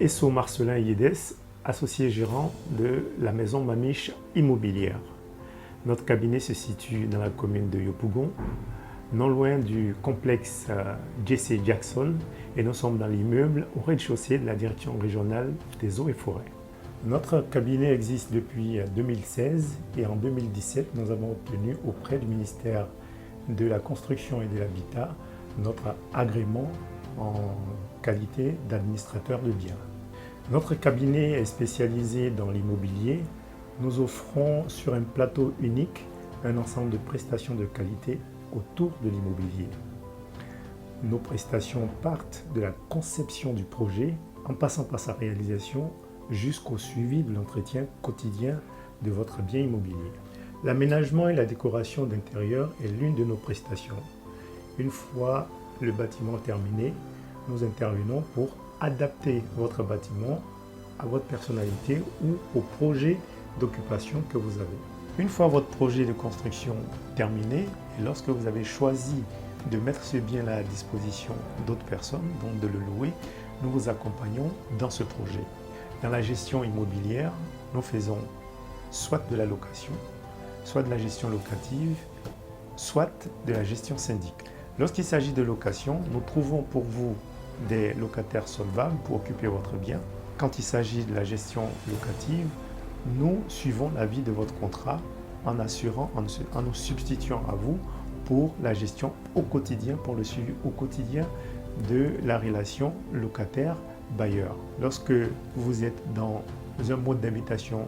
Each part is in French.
Esso Marcelin Yedes, associé gérant de la maison Mamiche Immobilière. Notre cabinet se situe dans la commune de Yopougon, non loin du complexe J.C. Jackson, et nous sommes dans l'immeuble au rez-de-chaussée de la direction régionale des eaux et forêts. Notre cabinet existe depuis 2016 et en 2017, nous avons obtenu auprès du ministère de la Construction et de l'Habitat notre agrément en qualité d'administrateur de biens. Notre cabinet est spécialisé dans l'immobilier. Nous offrons sur un plateau unique un ensemble de prestations de qualité autour de l'immobilier. Nos prestations partent de la conception du projet en passant par sa réalisation jusqu'au suivi de l'entretien quotidien de votre bien immobilier. L'aménagement et la décoration d'intérieur est l'une de nos prestations. Une fois le bâtiment terminé, nous intervenons pour adapter votre bâtiment à votre personnalité ou au projet d'occupation que vous avez. Une fois votre projet de construction terminé, et lorsque vous avez choisi de mettre ce bien-là à disposition d'autres personnes, donc de le louer, nous vous accompagnons dans ce projet. Dans la gestion immobilière, nous faisons soit de la location, soit de la gestion locative, soit de la gestion syndic. Lorsqu'il s'agit de location, nous trouvons pour vous des locataires solvables pour occuper votre bien. Quand il s'agit de la gestion locative, nous suivons l'avis de votre contrat en nous substituant à vous pour la gestion au quotidien, pour le suivi au quotidien de la relation locataire-bailleur. Lorsque vous êtes dans un mode d'invitation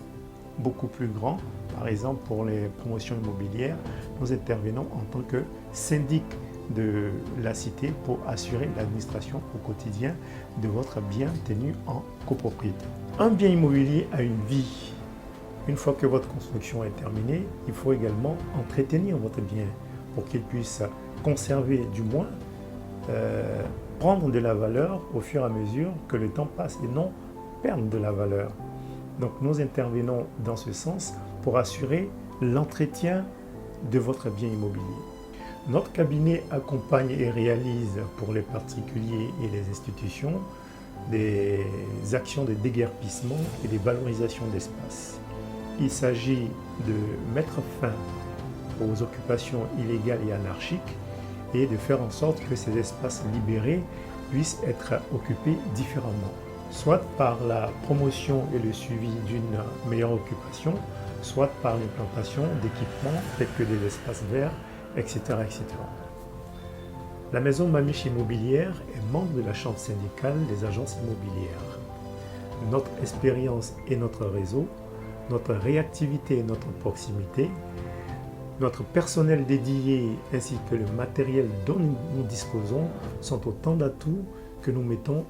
beaucoup plus grand, par exemple pour les promotions immobilières, nous intervenons en tant que syndic de la cité pour assurer l'administration au quotidien de votre bien tenu en copropriété. Un bien immobilier a une vie. Une fois que votre construction est terminée, il faut également entretenir votre bien pour qu'il puisse conserver, du moins, prendre de la valeur au fur et à mesure que le temps passe et non perdre de la valeur. Donc nous intervenons dans ce sens pour assurer l'entretien de votre bien immobilier. Notre cabinet accompagne et réalise pour les particuliers et les institutions des actions de déguerpissement et de valorisation d'espace. Il s'agit de mettre fin aux occupations illégales et anarchiques et de faire en sorte que ces espaces libérés puissent être occupés différemment, soit par la promotion et le suivi d'une meilleure occupation, soit par l'implantation d'équipements tels que des espaces verts, etc., etc. La maison Mamiche Immobilière est membre de la chambre syndicale des agences immobilières. Notre expérience et notre réseau, notre réactivité et notre proximité, notre personnel dédié ainsi que le matériel dont nous disposons sont autant d'atouts que nous mettons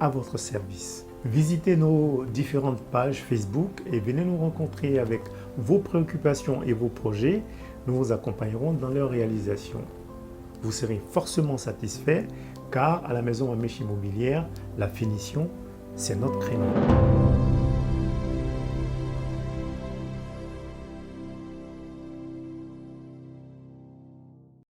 à votre service. Visitez nos différentes pages Facebook et venez nous rencontrer avec vos préoccupations et vos projets. Nous vous accompagnerons dans leur réalisation. Vous serez forcément satisfait car à la maison Mamiche Immobilière, la finition, c'est notre créneau.